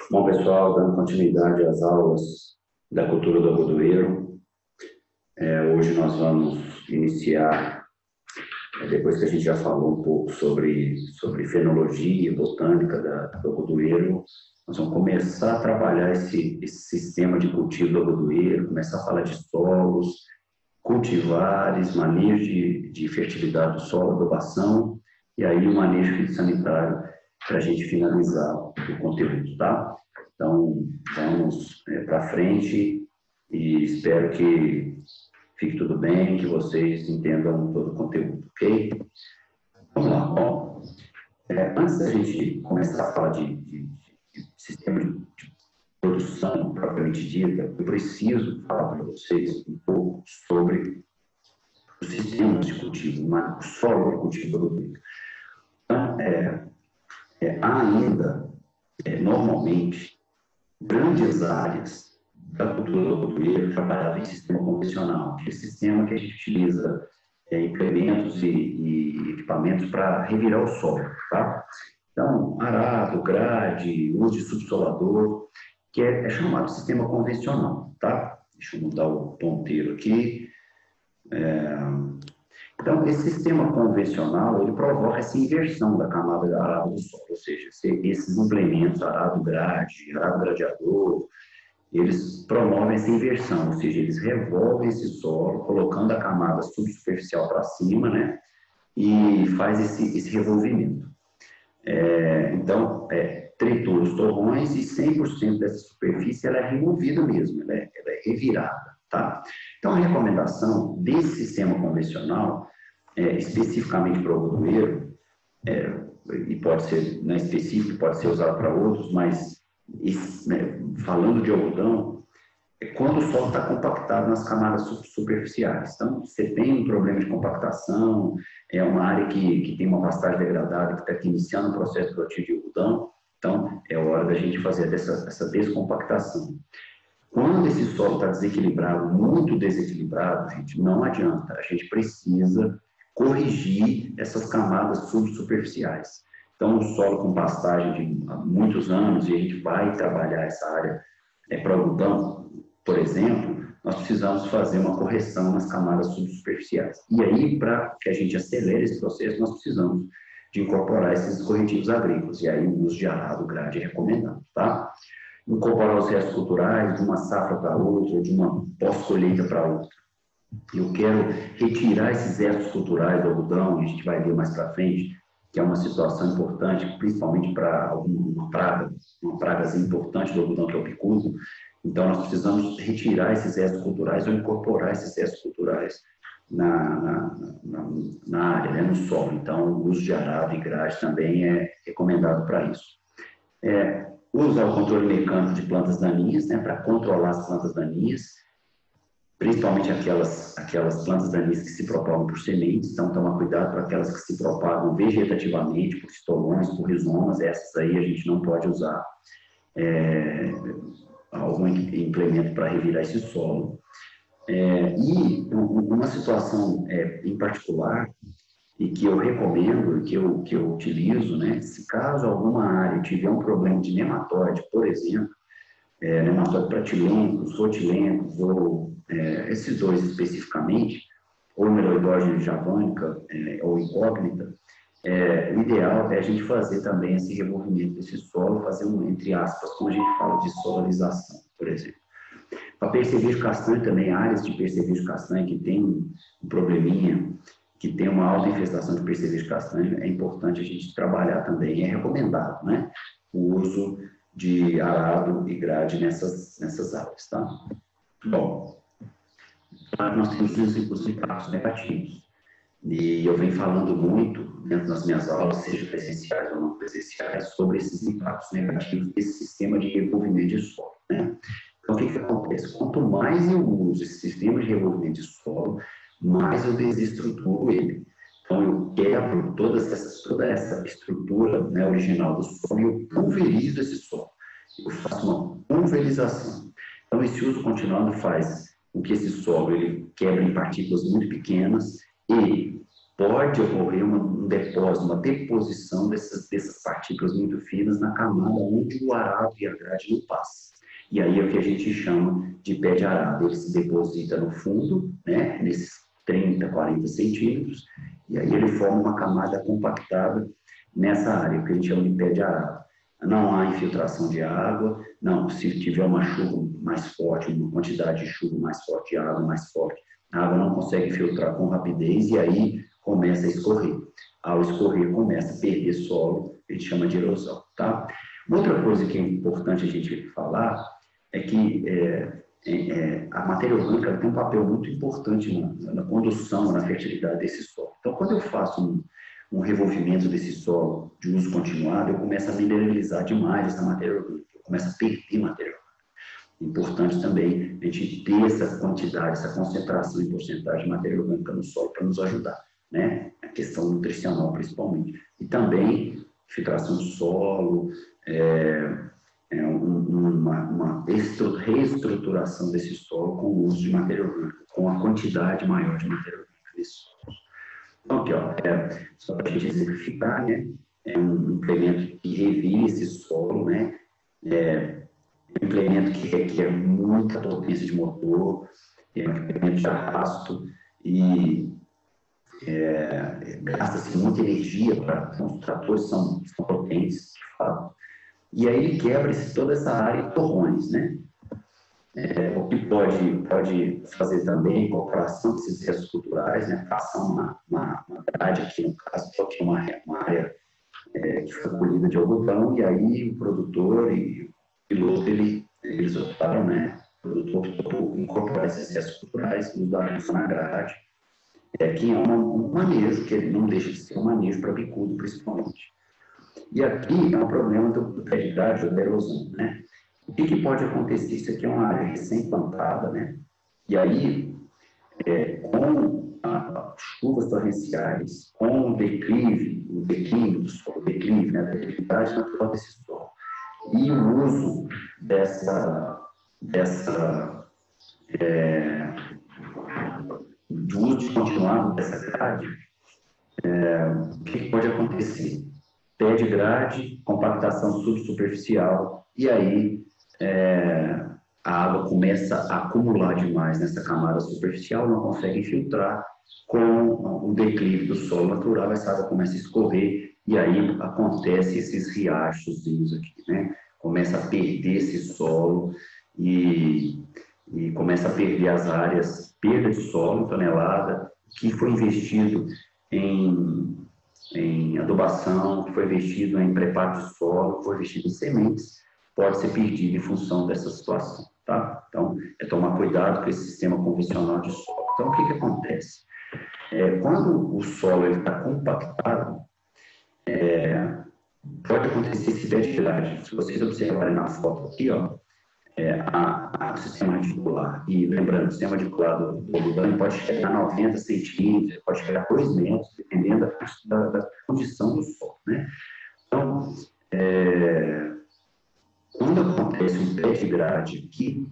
Bom, pessoal, dando continuidade às aulas da cultura do algodoeiro, hoje nós vamos iniciar, depois que a gente já falou um pouco sobre fenologia, botânica do algodoeiro, nós vamos começar a trabalhar esse sistema de cultivo do algodoeiro, começar a falar de solos, cultivares, manejo de fertilidade do solo, adubação, e aí o manejo fitossanitário para a gente finalizar o conteúdo, tá? Então, vamos para frente e espero que fique tudo bem, que vocês entendam todo o conteúdo, ok? Vamos lá. Bom, antes da gente começar a falar de sistema de produção propriamente dita, eu preciso falar para vocês um pouco sobre os sistemas de cultivo, o solo de cultivo do Então, há ainda, normalmente, grandes áreas da cultura do algodoeiro trabalhada em sistema convencional, que é o sistema que a gente utiliza implementos e equipamentos para revirar o solo, tá? Então, arado, grade, uso de subsolador, que é chamado sistema convencional, tá? Deixa eu mudar o ponteiro aqui. Então, esse sistema convencional, ele provoca essa inversão da camada de arado do solo, ou seja, esses implementos, arado grade, arado gradeador, eles promovem essa inversão, ou seja, eles revolvem esse solo, colocando a camada subsuperficial para cima, né, e faz esse revolvimento. Então, tritura os torrões e 100% dessa superfície ela é removida mesmo, ela é revirada, tá? Então, a recomendação desse sistema convencional, especificamente para o algodoeiro, e pode ser, não é específico, pode ser usado para outros, mas falando de algodão, quando o solo está compactado nas camadas superficiais. Então, você tem um problema de compactação, é uma área que tem uma pastagem degradada, que está aqui iniciando o processo produtivo de algodão, então é hora da gente fazer essa descompactação. Quando esse solo está desequilibrado, muito desequilibrado, gente, não adianta, a gente precisa corrigir essas camadas subsuperficiais. Então, um solo com pastagem de muitos anos, e a gente vai trabalhar essa área para algodão, por exemplo, nós precisamos fazer uma correção nas camadas subsuperficiais. E aí, para que a gente acelere esse processo, nós precisamos de incorporar esses corretivos agrícolas. E aí, o uso de arado grade é recomendado, tá? Incorporar os restos culturais de uma safra para outra, de uma pós-colheita para outra. Eu quero retirar esses restos culturais do algodão, e a gente vai ver mais para frente, que é uma situação importante, principalmente para uma praga importante do algodão, que é o picudo. Então, nós precisamos retirar esses restos culturais ou incorporar esses restos culturais na área, né, no solo. Então, o uso de arado e grade também é recomendado para isso. Usar o controle mecânico de plantas daninhas, né, para controlar as plantas daninhas, principalmente aquelas plantas daninhas que se propagam por sementes. Então, tomar cuidado para aquelas que se propagam vegetativamente, por estolões, por rizomas. Essas aí a gente não pode usar algum implemento para revirar esse solo. E uma situação em particular, e que eu recomendo, que eu utilizo, né, se caso alguma área tiver um problema de nematóide, por exemplo, nematóide pratilencos, rotilencos, ou esses dois especificamente, ou meloidógena javânica, ou incógnita, o ideal é a gente fazer também esse revolvimento desse solo, fazer entre aspas, como a gente fala de solarização, por exemplo. Para percevejo castanho também, áreas de percevejo castanho que tem um probleminha, que tem uma alta infestação de percevejo castanho, é importante a gente trabalhar também, é recomendado, né, o uso de arado e grade nessas áreas, tá? Bom, nós temos os impactos negativos. E eu venho falando muito, dentro das minhas aulas, seja presenciais ou não presenciais, sobre esses impactos negativos desse sistema de revolvimento de solo, né? Então, o que acontece? Quanto mais eu uso esse sistema de revolvimento de solo, mais eu desestruturo ele. Então, eu quebro toda essa estrutura, né, original do solo e eu pulverizo esse solo. Eu faço uma pulverização. Então, esse uso continuado faz com que esse solo ele quebre em partículas muito pequenas e pode ocorrer um depósito, uma deposição dessas partículas muito finas na camada onde o arado e a grade não passam. E aí é o que a gente chama de pé de arado. Ele se deposita no fundo, né, nesses 30, 40 centímetros, e aí ele forma uma camada compactada nessa área, que a gente chama de pé de arado. Não há infiltração de água, não, se tiver uma chuva mais forte, uma quantidade de chuva mais forte, de água mais forte, a água não consegue filtrar com rapidez e aí começa a escorrer. Ao escorrer, começa a perder solo, a gente chama de erosão, tá? Outra coisa que é importante a gente falar é que a matéria orgânica tem um papel muito importante na condução, na fertilidade desse solo. Então, quando eu faço um revolvimento desse solo de uso continuado, eu começo a mineralizar demais essa matéria orgânica, eu começo a perder matéria orgânica. Importante também a gente ter essa quantidade, essa concentração em porcentagem de matéria orgânica no solo para nos ajudar, né? A questão nutricional, principalmente. E também filtração de solo, uma reestruturação desse solo com o uso de matéria orgânica, com a quantidade maior de matéria orgânica desse solo. Então, aqui, ó, só para a gente exemplificar, né? É um implemento que revira esse solo, né? Um implemento que requer muita potência de motor, é um implemento de arrasto e gasta-se muita energia os tratores são potentes, de fato. E aí ele quebra toda essa área em torrões, né? O que pode fazer também incorporação desses restos culturais, né? Passar uma grade aqui, no caso, que é uma área que foi colhida de algodão, e aí o produtor e o piloto, eles optaram, né? O produtor optou por incorporar esses restos culturais, mudar isso na grade, que é um manejo, que ele não deixa de ser um manejo para bicudo, principalmente. E aqui é um problema do pé de grade ou da erosão, né? O que pode acontecer? Isso aqui é uma área recém-plantada, né? E aí, com as chuvas torrenciais, com o declive do solo, o declive, né, da atividade natural desse solo, e o uso do uso continuado dessa grade, o que pode acontecer? Pé de grade, compactação subsuperficial, e aí a água começa a acumular demais nessa camada superficial, não consegue filtrar. Com o declive do solo natural, essa água começa a escorrer, e aí acontece esses riachozinhos aqui, né? Começa a perder esse solo e começa a perder as áreas, perda de solo, tonelada, que foi investido em adubação, que foi investido em preparo de solo, que foi investido em sementes, pode ser perdido em função dessa situação, tá? Então, tomar cuidado com esse sistema convencional de solo. Então, o que acontece? Quando o solo está compactado, pode acontecer esse pé de grade. Se vocês observarem na foto aqui, ó, o sistema radicular, e lembrando, o sistema radicular do algodão pode chegar a 90 centímetros, pode chegar a 2 metros, dependendo da condição do solo, né? Então, quando acontece um pé de grade aqui,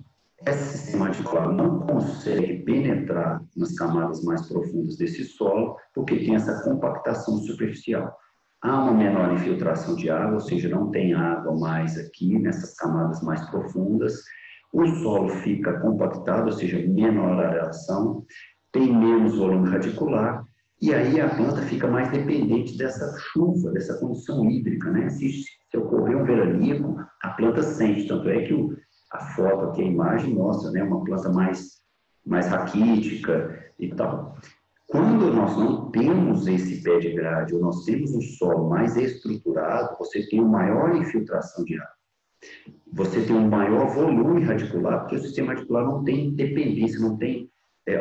esse sistema radicular não consegue penetrar nas camadas mais profundas desse solo, porque tem essa compactação superficial. Há uma menor infiltração de água, ou seja, não tem água mais aqui nessas camadas mais profundas. O solo fica compactado, ou seja, menor areação, tem menos volume radicular, e aí a planta fica mais dependente dessa chuva, dessa condição hídrica, né? Se ocorrer um veranico, a planta sente, tanto é que a foto aqui, a imagem mostra, né, uma planta mais raquítica e tal. Quando nós não temos esse pé de grade, ou nós temos um solo mais estruturado, você tem uma maior infiltração de água. Você tem um maior volume radicular, porque o sistema radicular não tem dependência, não tem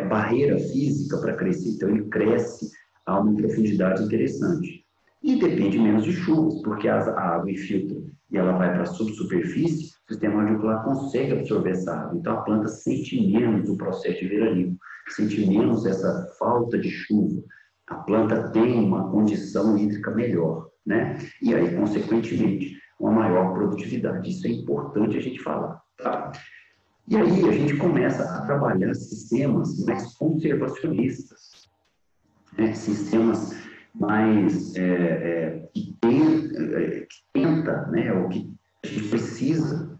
barreira física para crescer. Então, ele cresce a uma profundidade interessante. E depende menos de chuvas, porque a água infiltra e ela vai para a subsuperfície, o sistema radicular consegue absorver essa água. Então, a planta sente menos o processo de veranico, sente menos essa falta de chuva. A planta tem uma condição hídrica melhor, né? E aí, consequentemente, uma maior produtividade. Isso é importante a gente falar, tá? E aí a gente começa a trabalhar sistemas mais conservacionistas. né, sistemas mais que tenta, né, ou que a gente precisa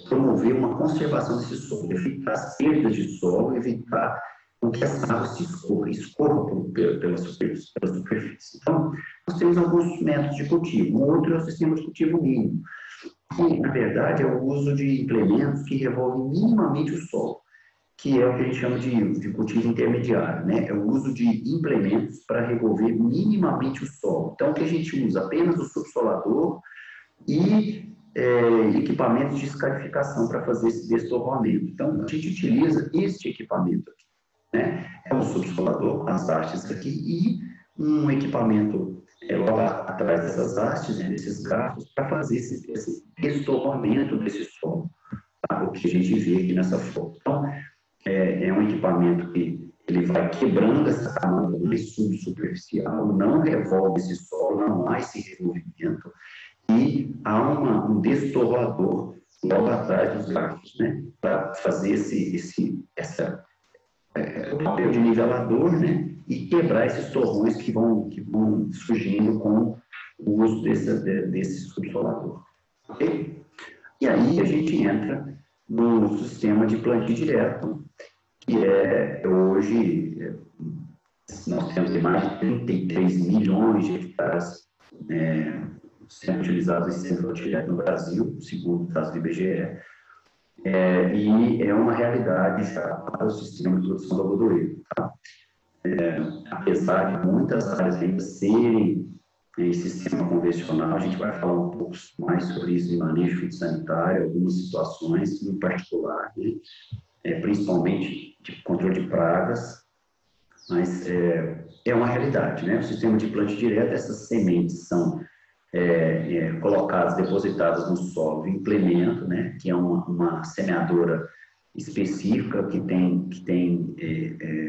promover uma conservação desse solo, evitar as perdas de solo, evitar com que essa água se escorra pela superfície. Então, nós temos alguns métodos de cultivo. Um outro é o sistema de cultivo mínimo, que, na verdade, é o uso de implementos que revolvem minimamente o solo, que é o que a gente chama de cultivo intermediário, né? É o uso de implementos para revolver minimamente o solo. Então, o que a gente usa? Apenas o subsolador e equipamentos de escarificação para fazer esse destorramento. Então, a gente utiliza este equipamento aqui, né? É um subsolador com as hastes aqui e um equipamento logo atrás dessas hastes, né, desses garfos, para fazer esse destorramento desse solo, tá? O que a gente vê aqui nessa foto. Então, é um equipamento que ele vai quebrando essa camada mais subsuperficial, não revolve esse solo, não há esse revolvimento, e há um destorrador logo atrás dos garfos, né, para fazer o papel de nivelador, né, e quebrar esses torrões que vão surgindo com o uso desse subsolador. Ok? E aí a gente entra no sistema de plantio direto, que hoje nós temos mais de 33 milhões de hectares sendo utilizados em sistema de plantio direto no Brasil, segundo os dados do IBGE, e é uma realidade já para o sistema de produção do algodoeiro. Tá? Apesar de muitas áreas ainda serem em sistema convencional, a gente vai falar um pouco mais sobre isso em manejo fitossanitário, algumas situações em particular, né? Principalmente de controle de pragas, mas é uma realidade, né? O sistema de plantio direto, essas sementes são colocadas, depositadas no solo, implemento, né? Que é uma semeadora específica que tem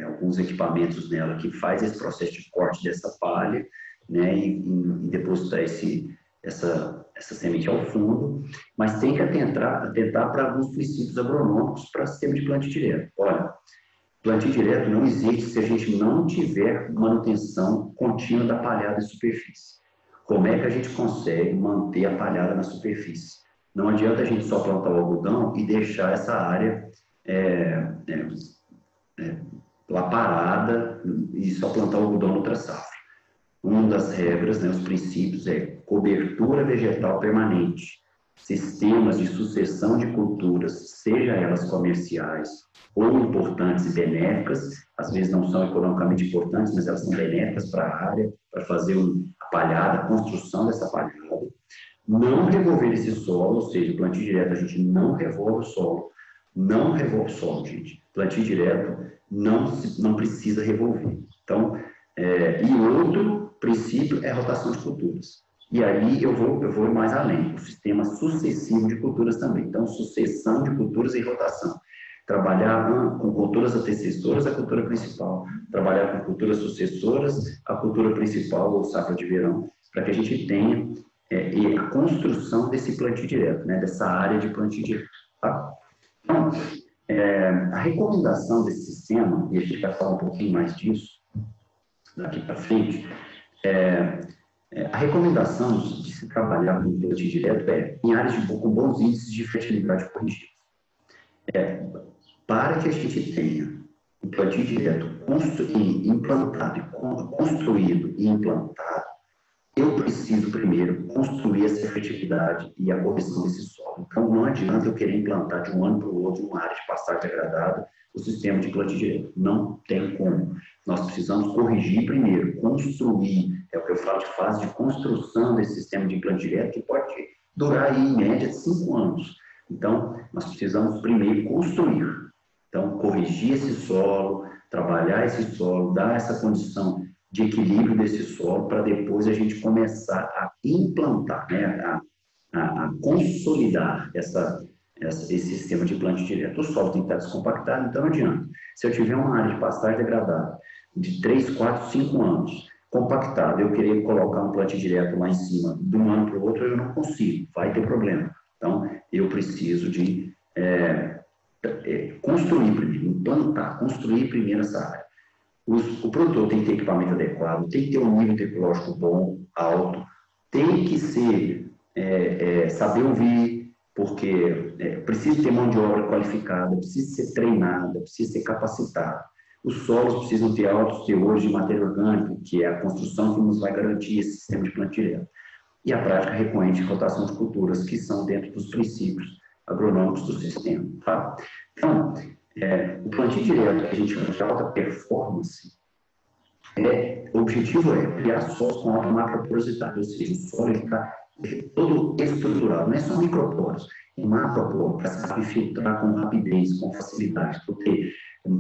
alguns equipamentos nela que faz esse processo de corte dessa palha, né? E depositar essa semente ao fundo, mas tem que atentar para alguns princípios agronômicos para sistema de plantio direto. Olha, plantio direto não existe se a gente não tiver manutenção contínua da palhada em superfície. Como é que a gente consegue manter a palhada na superfície? Não adianta a gente só plantar o algodão e deixar essa área lá parada e só plantar o algodão noutra safra. Uma das regras, né, os princípios cobertura vegetal permanente, sistemas de sucessão de culturas, seja elas comerciais ou importantes e benéficas, às vezes não são economicamente importantes, mas elas são benéficas para a área, para fazer a palhada, a construção dessa palhada. Não revolver esse solo, ou seja, plantio direto, a gente não revolve o solo. Não revolve o solo, gente. Plantio direto não precisa revolver. Então, e outro princípio é a rotação de culturas. E aí eu vou mais além, o sistema sucessivo de culturas também. Então, sucessão de culturas e rotação. Trabalhar com culturas antecessoras à cultura principal. Trabalhar com culturas sucessoras à cultura principal ou safra de verão, para que a gente tenha a construção desse plantio direto, né, dessa área de plantio direto. Tá? Então, a recomendação desse sistema, e a gente vai falar um pouquinho mais disso daqui para frente, a recomendação de se trabalhar com plantio direto em áreas com bons índices de fertilidade corrigidos. Para que a gente tenha um plantio direto construído e implantado, eu preciso primeiro construir essa fertilidade e a correção desse solo. Então, não adianta eu querer implantar de um ano para o outro uma área de pastagem degradada o sistema de plantio direto. Não tem como. Nós precisamos corrigir primeiro, construir, é o que eu falo de fase de construção desse sistema de plantio direto, que pode durar aí, em média, 5 anos. Então, nós precisamos primeiro construir. Então, corrigir esse solo, trabalhar esse solo, dar essa condição de equilíbrio desse solo para depois a gente começar a implantar, né, a consolidar esse sistema de plantio direto. O solo tem que estar descompactado, então não adianta. Se eu tiver uma área de pastagem degradada de 3, 4, 5 anos, compactada, eu querer colocar um plantio direto lá em cima de um ano para o outro, eu não consigo, vai ter problema. Então, eu preciso de construir primeiro, implantar, construir primeiro essa área. O produtor tem que ter equipamento adequado, tem que ter um nível tecnológico bom, alto, tem que saber ouvir, porque precisa ter mão de obra qualificada, precisa ser treinada, precisa ser capacitada. Os solos precisam ter altos teores de matéria orgânica, que é a construção que nos vai garantir esse sistema de plantio direto. E a prática recorrente de rotação de culturas, que são dentro dos princípios agronômicos do sistema. Tá? Então, o plantio direto que a gente chama de alta performance, o objetivo é criar solos com alta macroporosidade, ou seja, o solo está todo estruturado, não é só microporos, é macroporo, para saber filtrar com rapidez, com facilidade, porque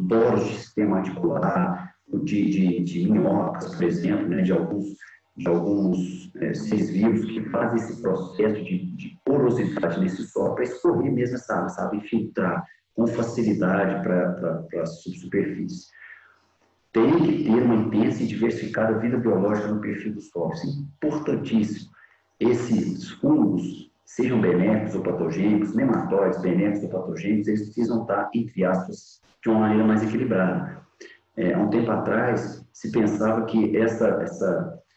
poros de sistema articular, de minhocas, por exemplo, né, de alguns seres vivos que fazem esse processo de porosidade nesse solo para escorrer mesmo essa água, sabe, filtrar com facilidade para a subsuperfície. Tem que ter uma intensa e diversificada vida biológica no perfil do solo. Isso é importantíssimo. Esses fungos, sejam benéficos ou patogênicos, nematóides, benéficos ou patogênicos, eles precisam estar, entre aspas, de uma maneira mais equilibrada. Há um tempo atrás, se pensava que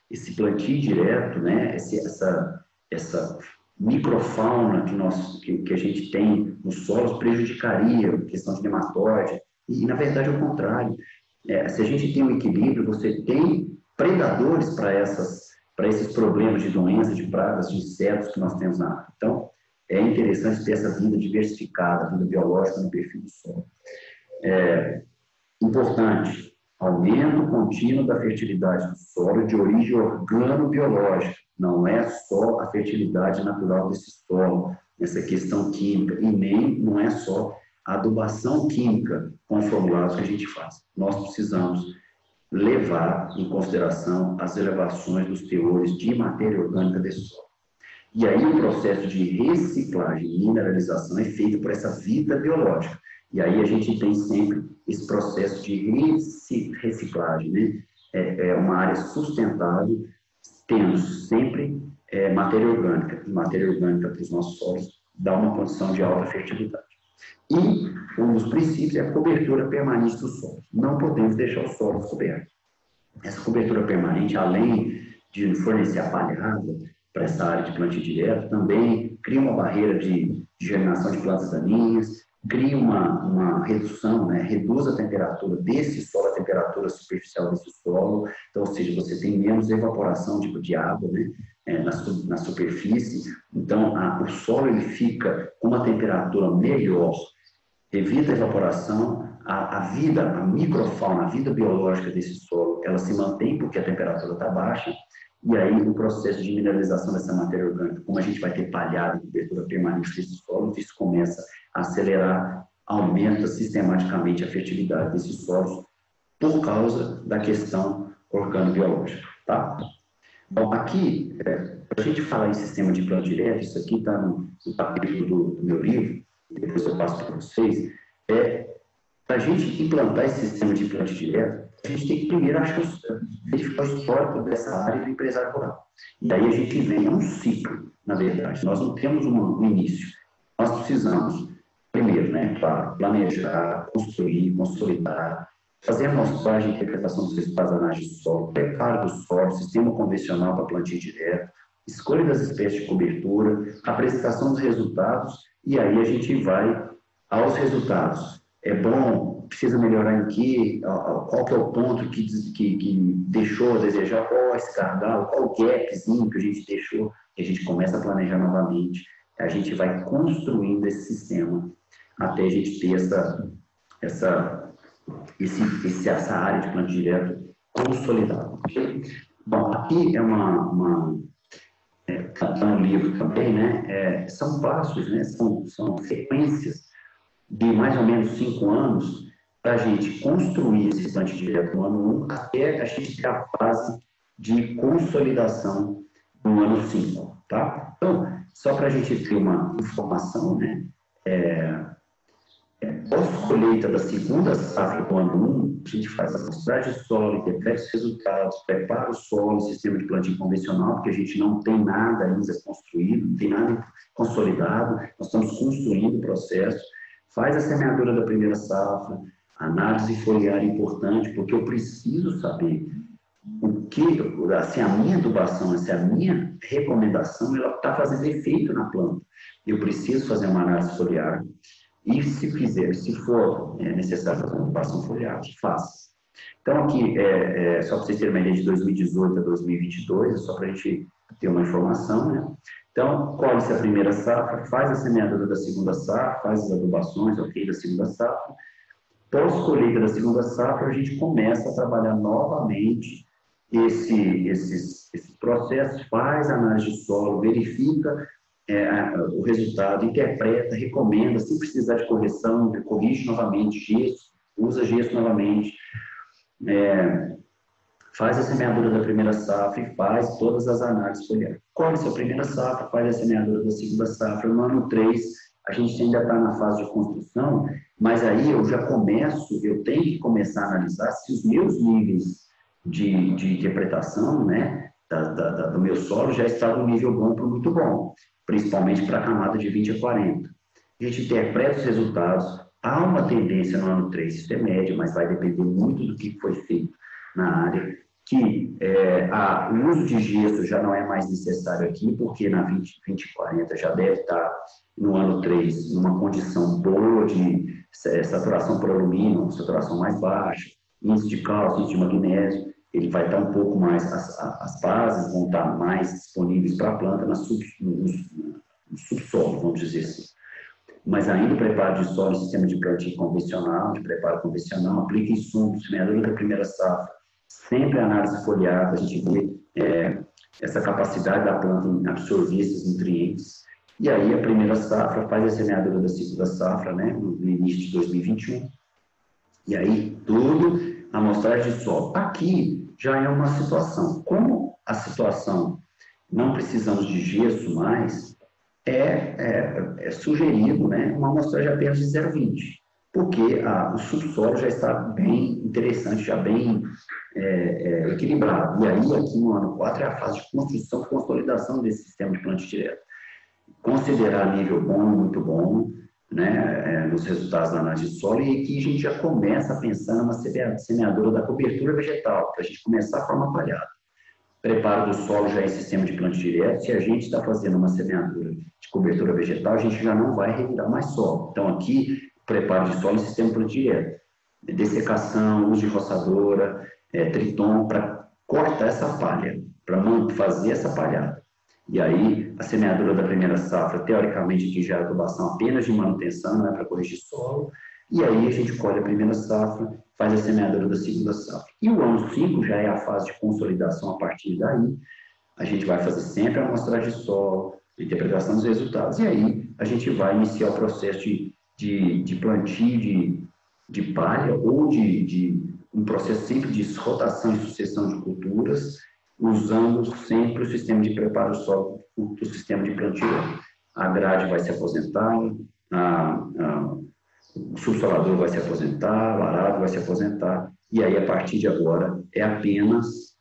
esse plantio direto, né, essa microfauna que a gente tem nos solos prejudicaria a questão de nematóide, e na verdade é o contrário. Se a gente tem um equilíbrio, você tem predadores para esses problemas de doenças, de pragas, de insetos que nós temos na área. Então, é interessante ter essa vida diversificada, vida biológica no perfil do solo. Importante, aumento contínuo da fertilidade do solo de origem organobiológica. Não é só a fertilidade natural desse solo, essa questão química, e nem não é só a adubação química com formulados que a gente faz. Nós precisamos levar em consideração as elevações dos teores de matéria orgânica desse solo. E aí o processo de reciclagem e mineralização é feito por essa vida biológica. E aí a gente tem sempre esse processo de reciclagem, né? É uma área sustentável, temos sempre matéria orgânica. E matéria orgânica para os nossos solos dá uma condição de alta fertilidade. E um dos princípios é a cobertura permanente dos solos. Não podemos deixar os solos cobertos. Essa cobertura permanente, além de fornecer a palhada para essa área de plantio direto, também cria uma barreira de germinação de plantas daninhas, cria uma redução, né, reduz a temperatura desse solo, a temperatura superficial desse solo, então, ou seja, você tem menos evaporação de água, né, na superfície, então o solo ele fica com uma temperatura melhor, evita a evaporação, a microfauna, a vida biológica desse solo, ela se mantém porque a temperatura está baixa, e aí o processo de mineralização dessa matéria orgânica, como a gente vai ter palhada e cobertura permanente desse solo, isso começa a acelerar, aumenta sistematicamente a fertilidade desses solos por causa da questão organobiológica, tá? Bom, aqui, a gente falar em sistema de plantio direto, isso aqui está no capítulo do meu livro, depois eu passo para vocês, para a gente implantar esse sistema de plantio direto, a gente tem que primeiro verificar o histórico dessa área do empresário rural. E aí a gente vem a um ciclo, na verdade. Nós não temos um início. Nós precisamos, primeiro, né, claro, planejar, construir, consolidar, fazer a amostragem e interpretação dos resultados da análise do solo, preparo do solo, sistema convencional para plantio direto, escolha das espécies de cobertura, apresentação dos resultados, e aí a gente vai aos resultados. É bom, precisa melhorar em quê? Qual que é o ponto que deixou a desejar? Qual esse gargalo? Qual o gapzinho que a gente deixou? E a gente começa a planejar novamente. A gente vai construindo esse sistema até a gente ter essa área de plantio direto consolidada. Okay? Bom, aqui é tá no livro também, né? São passos, né? São sequências de mais ou menos 5 anos para a gente construir esse plantio direto no ano 1 até a gente ter a fase de consolidação no ano 5, tá? Então, só para a gente ter uma informação, né? Pós-colheita da segunda safra do ano 1, a gente faz a amostragem de solo, interpreta os resultados, prepara o solo, sistema de plantio convencional, porque a gente não tem nada ainda construído, não tem nada consolidado, nós estamos construindo o processo, faz a semeadura da primeira safra, A análise foliar é importante porque eu preciso saber o que, se a minha adubação, se a minha recomendação, ela está fazendo efeito na planta. Eu preciso fazer uma análise foliar e, se for necessário fazer uma adubação foliar, faça. Então, aqui, só para vocês terem uma ideia, de 2018 a 2022, só para a gente ter uma informação, né? Então, colhe-se a primeira safra, faz a semeadura da segunda safra, faz as adubações, ok, da segunda safra. Pós-colheita da segunda safra, a gente começa a trabalhar novamente esses processos, faz análise de solo, verifica o resultado, interpreta, recomenda, se precisar de correção, corrige novamente, gesso, usa gesso novamente, faz a semeadura da primeira safra e faz todas as análises foliares. Colhe-se a primeira safra, faz a semeadura da segunda safra. No ano 3, a gente ainda está na fase de construção, mas aí eu tenho que começar a analisar se os meus níveis de interpretação, né, do meu solo já está do nível bom para muito bom, principalmente para a camada de 20 a 40. A gente interpreta os resultados, há uma tendência no ano 3, isso é média, mas vai depender muito do que foi feito na área, que o uso de gesso já não é mais necessário aqui, porque na 20 e 40 já deve estar no ano 3 numa condição boa de saturação por alumínio, saturação mais baixa, índice de cálcio, índice de magnésio, ele vai estar um pouco mais, as bases vão estar mais disponíveis para a planta no subsolo, vamos dizer assim. Mas ainda o preparo de solo, sistema de plantio convencional, de preparo convencional, aplica insumos, semeadura da primeira safra, sempre a análise foliar, para a gente ver essa capacidade da planta em absorver esses nutrientes. E aí a primeira safra faz a semeadura da segunda safra, né, no início de 2021. E aí tudo, a amostragem de solo. Aqui já é uma situação. Como a situação, não precisamos de gesso mais, é sugerido, né, uma amostragem apenas de 0,20. Porque o subsolo já está bem interessante, já bem equilibrado. E aí, aqui no ano 4, é a fase de construção, consolidação desse sistema de plantio direto. Considerar nível bom, muito bom, né, nos resultados da análise de solo, e aqui a gente já começa a pensar numa semeadura da cobertura vegetal, para a gente começar a formar palhada. Preparo do solo já em sistema de plantio direto. Se a gente está fazendo uma semeadura de cobertura vegetal, a gente já não vai revirar mais solo. Então, aqui, preparo de solo em sistema de plantio direto. Dessecação, uso de roçadora, triton, para cortar essa palha, para fazer essa palhada. E aí, a semeadura da primeira safra, teoricamente, aqui já é adubação apenas de manutenção, não é para corrigir solo. E aí, a gente colhe a primeira safra, faz a semeadura da segunda safra. E o ano 5 já é a fase de consolidação. A partir daí, a gente vai fazer sempre a amostragem de solo, a interpretação dos resultados. E aí, a gente vai iniciar o processo de plantio de palha ou de um processo sempre de rotação e sucessão de culturas, usando sempre o sistema de preparo do solo, o sistema de plantio. A grade vai se aposentar, o subsolador vai se aposentar, o arado vai se aposentar, e aí, a partir de agora, é apenas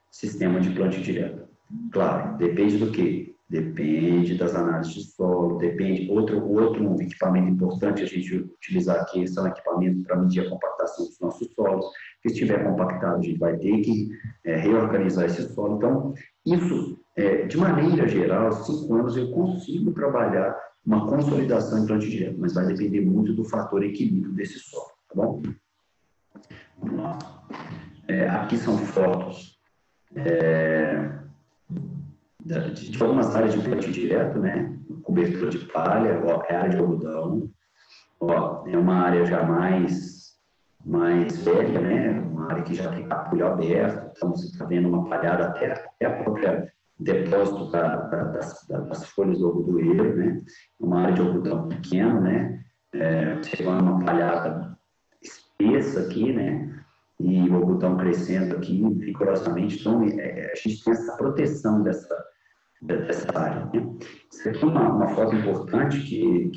sistema de plantio direto. Claro, depende do quê? Depende das análises de solo, depende. Outro equipamento importante a gente utilizar aqui são equipamentos para medir a compactação dos nossos solos. Se estiver compactado, a gente vai ter que reorganizar esse solo. Então, isso, de maneira geral, 5 anos eu consigo trabalhar uma consolidação em plantio direto, mas vai depender muito do fator equilíbrio desse solo, tá bom? Vamos lá. Aqui são fotos de algumas áreas de plantio direto, né? Cobertura de palha, área de algodão. É uma área já mais velha, né? Uma área que já tem capulho aberto, então você está vendo uma palhada até a própria depósito das folhas do algodoeiro, né? Uma área de algodão pequeno, né? Você vai uma palhada espessa aqui, né? E o algodão crescendo aqui vigorosamente. Então, a gente tem essa proteção dessa área, né? Isso aqui é uma foto importante que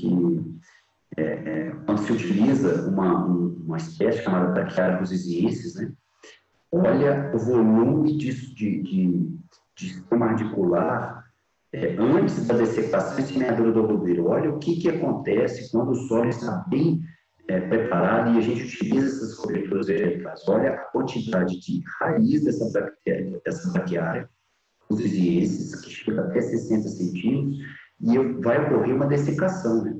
quando se utiliza uma espécie chamada Braquiária rosisiensis, né? Olha o volume de sistema radicular antes da dessecação e semeadura do algodoeiro. Olha o que acontece quando o solo está bem preparada e a gente utiliza essas coberturas vegetais. Olha a quantidade de raiz dessa braquiária, os vizienses, que chega até 60 centímetros, e vai ocorrer uma dessecação, né?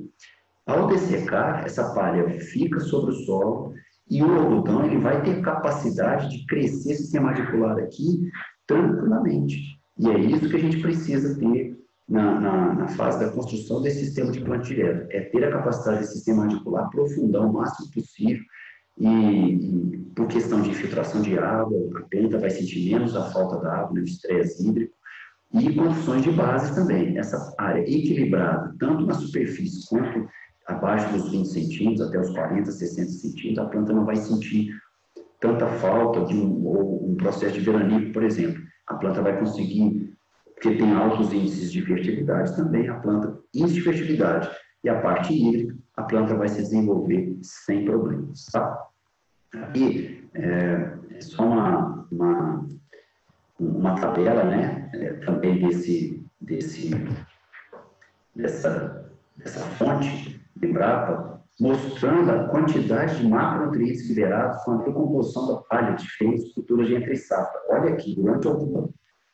Ao dessecar, essa palha fica sobre o solo e o algodão ele vai ter capacidade de crescer sistema radicular aqui tranquilamente. E é isso que a gente precisa ter na fase da construção desse sistema de plantio direto. É ter a capacidade desse sistema radicular aprofundar o máximo possível e por questão de infiltração de água, a planta vai sentir menos a falta da água, né, o estresse hídrico, e condições de base também. Essa área equilibrada, tanto na superfície quanto abaixo dos 20 centímetros, até os 40, 60 centímetros, a planta não vai sentir tanta falta de um processo de veranico, por exemplo. A planta vai conseguir, porque tem altos índices de fertilidade também, índice de fertilidade e a parte hídrica, a planta vai se desenvolver sem problemas, tá? Aqui é só uma tabela, né, também dessa fonte de Embrapa, mostrando a quantidade de macronutrientes liberados com a decomposição da palha de diferentes culturas de entre safra. Olha aqui, durante o algodão,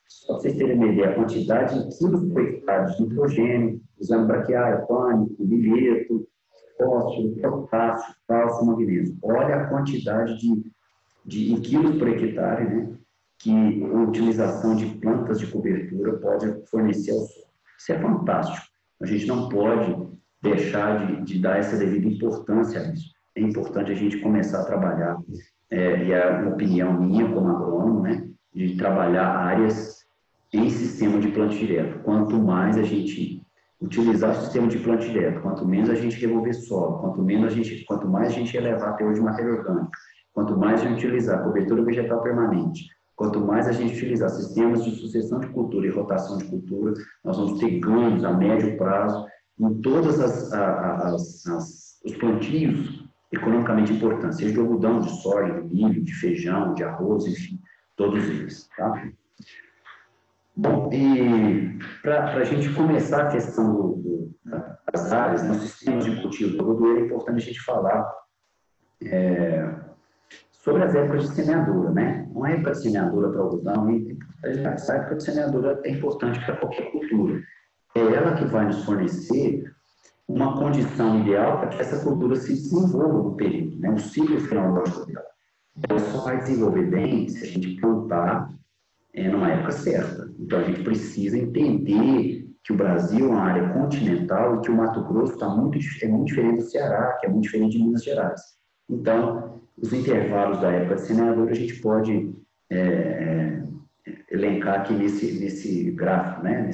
só para vocês terem uma ideia, a quantidade de quilos por hectare de nitrogênio, usando braquiária, pânico, milheto, fósforo, potássio, cálcio, magnésio. Olha a quantidade em quilos por hectare, né, que a utilização de plantas de cobertura pode fornecer ao solo. Isso é fantástico. A gente não pode deixar de dar essa devida importância a isso. É importante a gente começar a trabalhar, e é uma opinião minha como agrônomo, né, de trabalhar áreas em sistema de plantio direto. Quanto mais a gente utilizar o sistema de plantio direto, quanto menos a gente remover solo, quanto mais a gente elevar a teor de matéria orgânica, quanto mais a gente utilizar cobertura vegetal permanente, quanto mais a gente utilizar sistemas de sucessão de cultura e rotação de cultura, nós vamos ter ganhos a médio prazo em todos os plantios economicamente importantes, seja de algodão, de soja, de milho, de feijão, de arroz, enfim, todos eles, tá? Bom, e para a gente começar a questão das áreas, nos sistemas de cultivo do algodão, é importante a gente falar sobre as épocas de semeadura, né? Uma época de semeadura para algodão, essa época de semeadura é importante para qualquer cultura. É ela que vai nos fornecer uma condição ideal para que essa cultura se desenvolva no período, né? O ciclo fenológico dela. Ela só vai desenvolver bem se a gente plantar numa época certa. Então, a gente precisa entender que o Brasil é uma área continental e que o Mato Grosso é muito diferente do Ceará, que é muito diferente de Minas Gerais. Então, os intervalos da época de semeadura a gente pode elencar aqui nesse gráfico, né?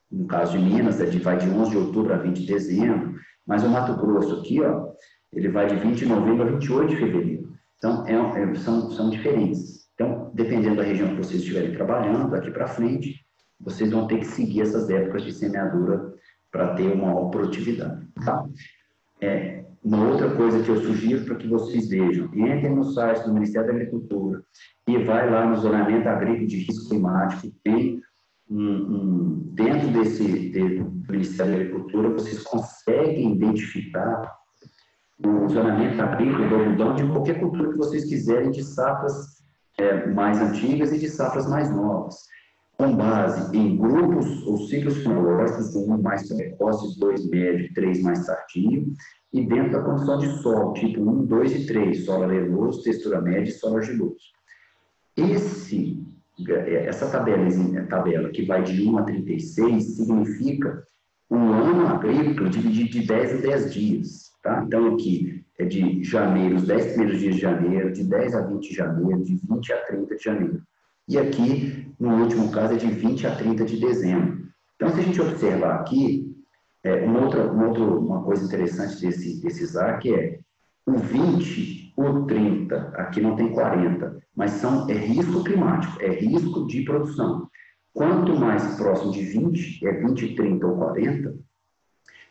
No caso de Minas, vai de 11 de outubro a 20 de dezembro, mas o Mato Grosso aqui, ó, ele vai de 20 de novembro a 28 de fevereiro. Então, são diferentes. Então, dependendo da região que vocês estiverem trabalhando, daqui para frente, vocês vão ter que seguir essas épocas de semeadura para ter uma maior produtividade, tá? Uma outra coisa que eu sugiro para que vocês vejam, entrem no site do Ministério da Agricultura e vai lá no zonamento agrícola de risco climático, tem dentro do Ministério da Agricultura, vocês conseguem identificar o zonamento agrícola do algodão de qualquer cultura que vocês quiserem, de safras mais antigas e de safras mais novas, com base em grupos ou ciclos fenológicos, 1 mais precoce, 2 médio, 3 mais tardio, e dentro da condição de solo, tipo 1, 2 e 3, solo arenoso, textura média e solo argiloso. Essa tabela que vai de 1 a 36 significa um ano agrícola dividido de 10 a 10 dias. Tá? Então, aqui é de janeiro, os 10 primeiros dias de janeiro, de 10 a 20 de janeiro, de 20 a 30 de janeiro. E aqui, no último caso, é de 20 a 30 de dezembro. Então, se a gente observar aqui, uma coisa interessante desse ZAC é o 20, o 30, aqui não tem 40, mas é risco climático, é risco de produção. Quanto mais próximo de 20, 20, 30 ou 40,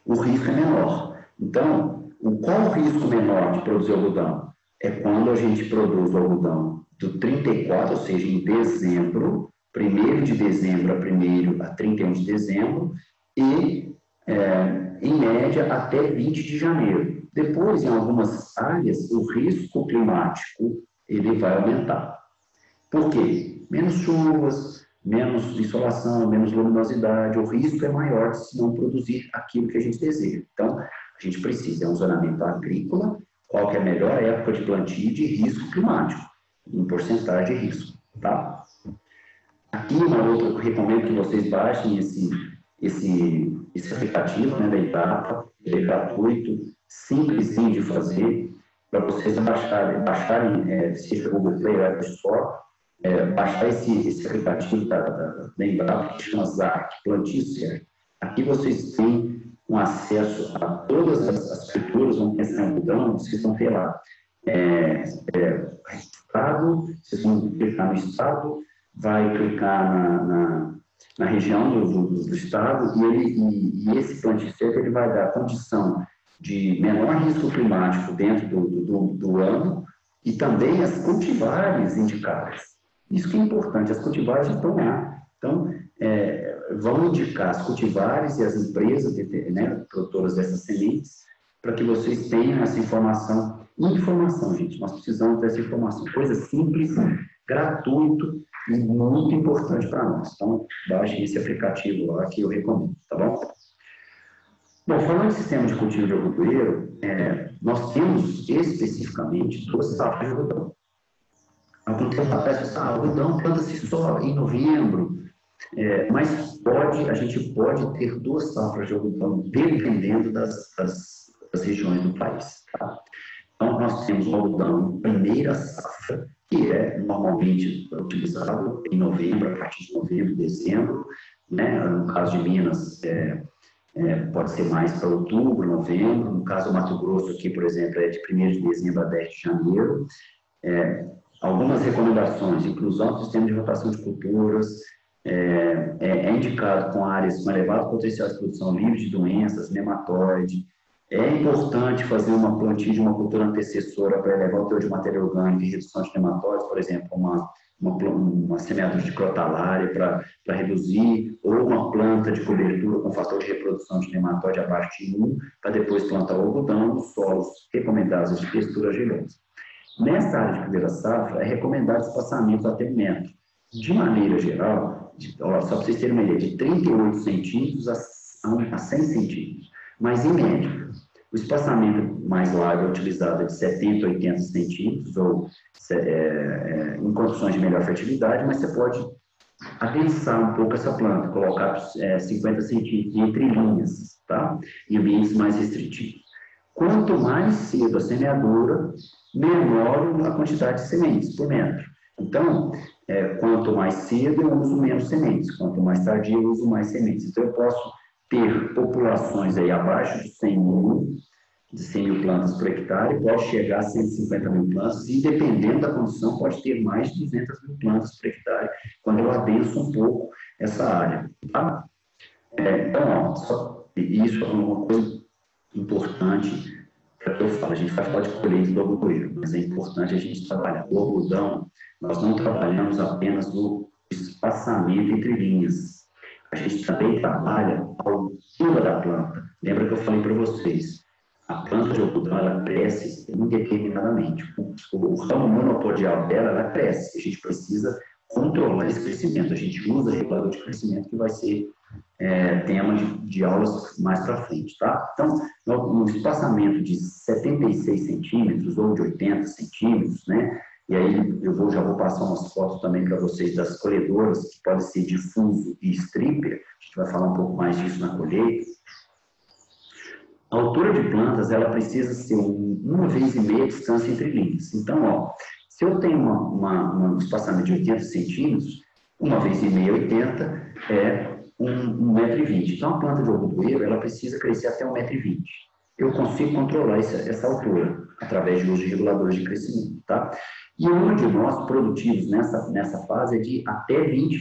o risco é menor. Então, qual o risco menor de produzir algodão? É quando a gente produz o algodão do 34, ou seja, em dezembro, 1º de dezembro a 1º a 31 de dezembro, e, em média, média até 20 de janeiro. Depois, em algumas áreas, o risco climático ele vai aumentar. Por quê? Menos chuvas, menos insolação, menos luminosidade, o risco é maior de se não produzir aquilo que a gente deseja. Então, a gente precisa de um zonamento agrícola, qual que é a melhor época de plantio de risco climático, em porcentagem de risco, tá? Aqui, uma outra, eu recomendo que vocês baixem esse aplicativo, né, da Embrapa, ele é gratuito, simplesinho de fazer, para vocês baixarem, seja Google Play ou Apple Store, baixar esse aplicativo da Embrapa, que chama ZAC, Plantio Certo. Aqui vocês têm um acesso a todas as culturas, vão pensar em algodão, vocês vão ter lá estado, vocês vão clicar no estado, vai clicar na região do estado e esse plantio certo ele vai dar a condição de menor risco climático dentro do ano e também as cultivares indicadas. Isso que é importante, as cultivares estão lá. Então, vão indicar as cultivares e as empresas, né, produtoras dessas sementes, para que vocês tenham essa informação. Informação, gente, nós precisamos dessa informação. Coisa simples, gratuito e muito importante para nós. Então, baixem esse aplicativo lá que eu recomendo, tá bom? Bom, falando de sistema de cultivo de algodoeiro, nós temos especificamente 2 safras de algodão. Algum tempo atrás, algodão planta-se só em novembro, mas a gente pode ter 2 safras de algodão dependendo das regiões do país. Tá? Então, nós temos o algodão primeira safra, que é normalmente utilizado em novembro, a partir de novembro, dezembro, né? No caso de Minas, pode ser mais para outubro, novembro, no caso do Mato Grosso aqui, por exemplo, é de 1º de dezembro a 10 de janeiro. Algumas recomendações, inclusão do sistema de rotação de culturas, é indicado com áreas com elevado potencial de produção livre de doenças, nematóide. É importante fazer uma plantio de uma cultura antecessora para elevar o teor de matéria orgânica e redução de nematóides, por exemplo, uma semeadura de crotalária para reduzir, ou uma planta de cobertura com fator de reprodução de nematóide abaixo de 1, para depois plantar o algodão nos solos recomendados de textura argilosa. Nessa área de primeira safra, é recomendado espaçamento até 1 metro. De maneira geral, só para vocês terem uma ideia, de 38 centímetros a 100 centímetros. Mas, em média, o espaçamento mais largo é utilizado de 70 a 80 centímetros, ou em condições de melhor fertilidade, mas você pode adensar um pouco essa planta, colocar 50 centímetros entre linhas, tá? Em ambientes mais restritivos. Quanto mais cedo a semeadura, menor a quantidade de sementes por metro. Então, quanto mais cedo eu uso menos sementes, quanto mais tardio eu uso mais sementes. Então, eu posso ter populações aí abaixo de 100 mil plantas por hectare, pode chegar a 150 mil plantas, e dependendo da condição, pode ter mais de 200 mil plantas por hectare, quando eu adenso um pouco essa área. Tá? Então, isso é uma coisa importante, que eu falo, a gente vai falar de colheita do algodoeiro, mas é importante a gente trabalhar. O algodão, nós não trabalhamos apenas no espaçamento entre linhas, a gente também trabalha a altura da planta. Lembra que eu falei para vocês, a planta de algodão, ela cresce indeterminadamente. O ramo monopodial dela, ela cresce. A gente precisa controlar esse crescimento. A gente usa regulador de crescimento, que vai ser tema de aulas mais para frente, tá? Então, no espaçamento de 76 centímetros ou de 80 centímetros, né? E aí já vou passar umas fotos também para vocês das colhedoras, que podem ser difuso e stripper. A gente vai falar um pouco mais disso na colheita. A altura de plantas, ela precisa ser 1,5 vezes a distância entre linhas. Então, se eu tenho um espaçamento de 80 centímetros, 1,5 vezes 80 é 1,20 m. Então, a planta de algodoeiro, ela precisa crescer até 1,20 m. Eu consigo controlar essa altura através de uso de reguladores de crescimento, tá? E o número de nós produtivos nessa fase é de até 20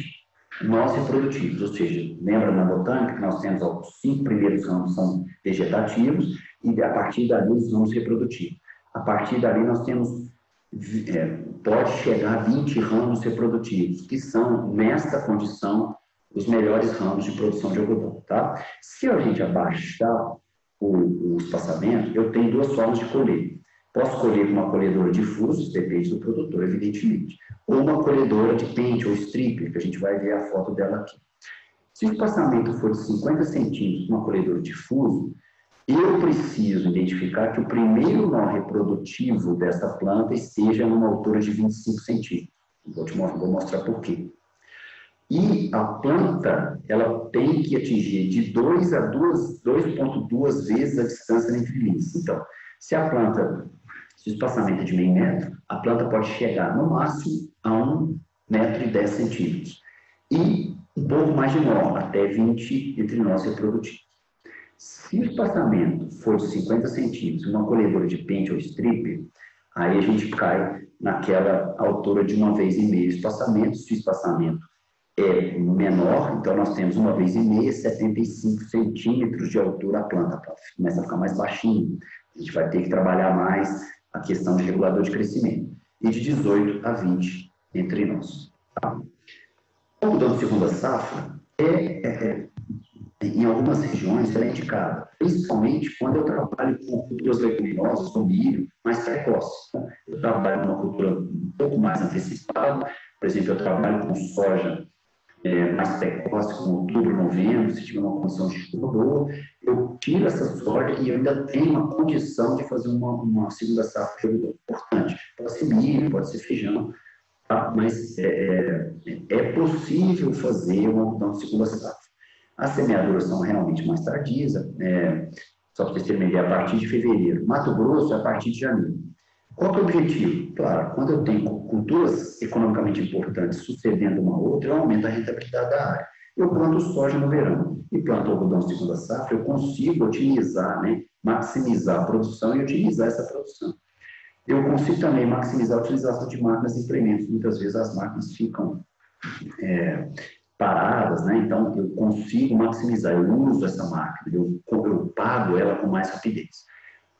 nós reprodutivos, ou seja, lembra na botânica que nós temos os 5 primeiros ramos são vegetativos e a partir dali os ramos reprodutivos. A partir dali nós temos, pode chegar a 20 ramos reprodutivos, que são, nesta condição, os melhores ramos de produção de algodão, tá? Se a gente abaixar o espaçamento, eu tenho duas formas de colher. Posso colher com uma colhedora de fusos, depende do produtor, evidentemente, ou uma colhedora de pente ou stripper, que a gente vai ver a foto dela aqui. Se o espaçamento for de 50 centímetros com uma colhedora de fuso, eu preciso identificar que o primeiro nó reprodutivo dessa planta esteja numa altura de 25 centímetros. Vou mostrar por quê. E a planta, ela tem que atingir de 2 a 2,2 vezes a distância entre linhas. Então, se o espaçamento é de meio metro, a planta pode chegar no máximo a 1,10 metros. E um pouco mais de nó, até 20 entre nós reprodutivos. Se o espaçamento for de 50 centímetros, uma colhedora de pente ou stripper, aí a gente cai naquela altura de 1,5 vezes espaçamento. Se o espaçamento é menor, então nós temos 1,5 vezes 75 centímetros de altura a planta começa a ficar mais baixinho. A gente vai ter que trabalhar mais a questão de regulador de crescimento. E de 18 a 20 entre nós. Tá? O algodão de segunda safra em algumas regiões ela é indicada, principalmente quando eu trabalho com culturas leguminosas, como milho, mais precoce. Eu trabalho com uma cultura um pouco mais antecipada, por exemplo, eu trabalho com soja mais precoce, com outubro, novembro, se tiver uma condição de chuva boa, eu tiro essa soja e eu ainda tenho uma condição de fazer uma segunda safra de algodão. Importante, pode ser milho, pode ser feijão, tá? Mas é possível fazer um algodão de segunda safra. As semeaduras são realmente mais tardias, só para vocês terem uma ideia, a partir de fevereiro. Mato Grosso é a partir de janeiro. Qual que é o objetivo? Claro, quando eu tenho culturas economicamente importantes sucedendo uma outra, eu aumento a rentabilidade da área. Eu planto soja no verão e planto algodão de segunda safra, eu consigo otimizar, maximizar a produção e otimizar essa produção. Eu consigo também maximizar a utilização de máquinas e implementos. Muitas vezes as máquinas ficam paradas, então eu consigo maximizar, eu uso essa máquina, eu pago ela com mais rapidez.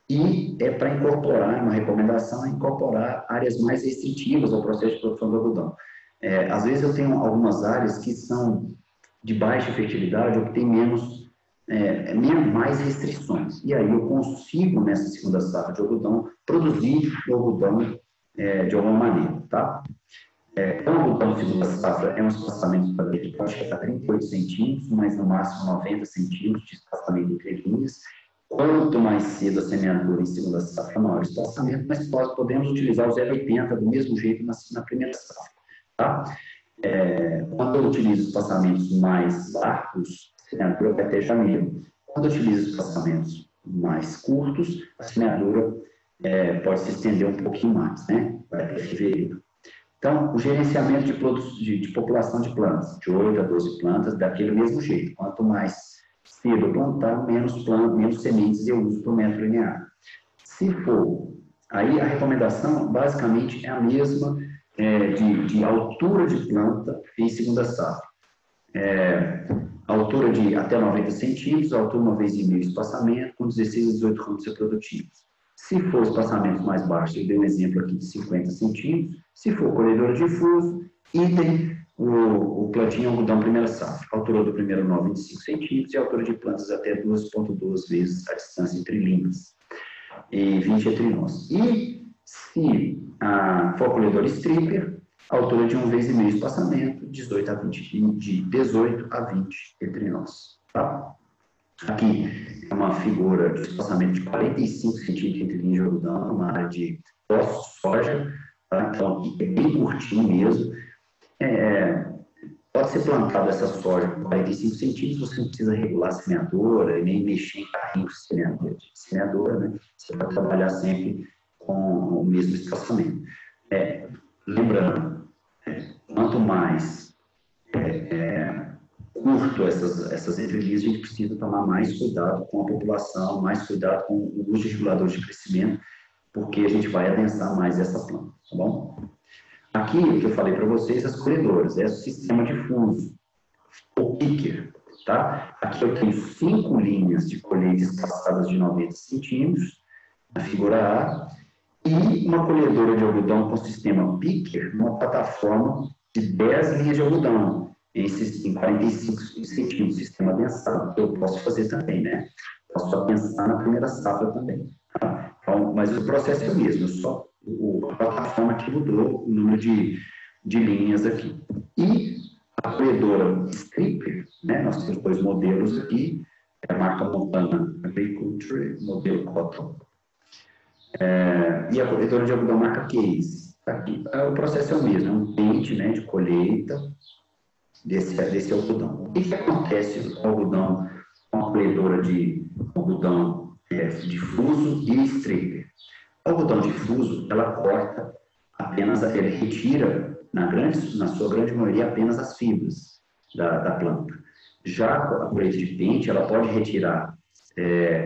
E para incorporar, uma recomendação é incorporar áreas mais restritivas ao processo de produção do algodão. Às vezes eu tenho algumas áreas que são de baixa fertilidade ou que têm mais restrições. E aí eu consigo, nessa segunda safra de algodão, produzir o algodão de alguma maneira, tá? O algodão de segunda safra é um espaçamento que pode chegar a 38 centímetros, mas no máximo 90 centímetros de espaçamento entre linhas. Quanto mais cedo a semeadura em segunda safra, maior o espaçamento, mas podemos utilizar o 0,80 do mesmo jeito na primeira safra. Tá? Quando eu utilizo espaçamentos mais largos, a semeadura vai até janeiro. Quando eu utilizo espaçamentos mais curtos, a semeadura pode se estender um pouquinho mais, vai até fevereiro. Então, o gerenciamento de população de plantas, de 8 a 12 plantas, daquele mesmo jeito. Quanto mais cedo eu plantar, menos sementes eu uso por metro linear. Se for, aí a recomendação basicamente é a mesma de altura de planta em segunda safra. Altura de até 90 centímetros, altura 1,5 vezes espaçamento, com 16 a 18 ramos reprodutivos. Se for espaçamentos mais baixos, eu dei um exemplo aqui de 50 centímetros. Se for colhedora de fuso, idem o plantio algodão primeira safra. A altura do primeiro nó 25 centímetros e a altura de plantas até 2,2 vezes a distância entre linhas. E 20 entre nós. E se for colhedora stripper, a altura de 1,5 vezes espaçamento, 18 a 20, de 18 a 20 entre nós. Tá? Aqui é uma figura de espaçamento de 45 centímetros entre linhas de algodão, uma área de pós-soja, tá? Então aqui é bem curtinho mesmo. Pode ser plantado essa soja com 45 centímetros, você não precisa regular a semeadora, nem mexer em carrinho de semeadora, Você pode trabalhar sempre com o mesmo espaçamento. Lembrando, quanto mais curto essas entrelinhas, a gente precisa tomar mais cuidado com a população, mais cuidado com o uso de reguladores de crescimento, porque a gente vai adensar mais essa planta, tá bom? Aqui, o que eu falei para vocês, as colhedoras, é o sistema de fuso, o picker, tá? Aqui eu tenho 5 linhas de colheita espaçadas de 90 centímetros, na figura A, e uma colhedora de algodão com sistema picker, uma plataforma de 10 linhas de algodão, em 45 centímetros, sistema adensado, que eu posso fazer também, posso só pensar na primeira safra também. Tá? Então, mas o processo é o mesmo, só a plataforma que mudou o número de linhas aqui. E a colhedora stripper, né, nós temos dois modelos aqui, é a marca Montana Agriculture, modelo Cotton, e a colhedora de algodão marca Case. Aqui, o processo é o mesmo, é um pente, né, de colheita desse algodão. O que acontece com o algodão, com a colhedora de algodão difuso e stripper? O algodão difuso, ela corta apenas, ele retira, na sua grande maioria, apenas as fibras da planta. Já a colheita de pente, ela pode retirar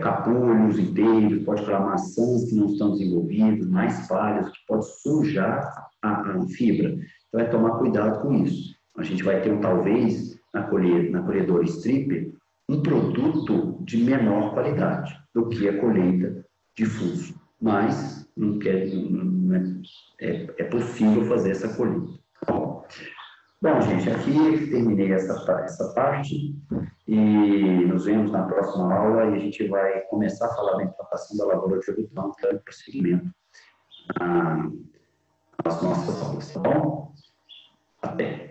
capulhos inteiros, pode tirar maçãs que não estão desenvolvidas, mais falhas, que pode sujar a fibra. Então, é tomar cuidado com isso. A gente vai ter, talvez, na colhedora stripper, um produto de menor qualidade do que a colheita difuso. Mas é possível fazer essa colheita. Bom, gente, aqui terminei essa parte e nos vemos na próxima aula e a gente vai começar a falar da implantação da lavoura de algodão, que é o prosseguimento nas nossas aulas, tá bom? Até!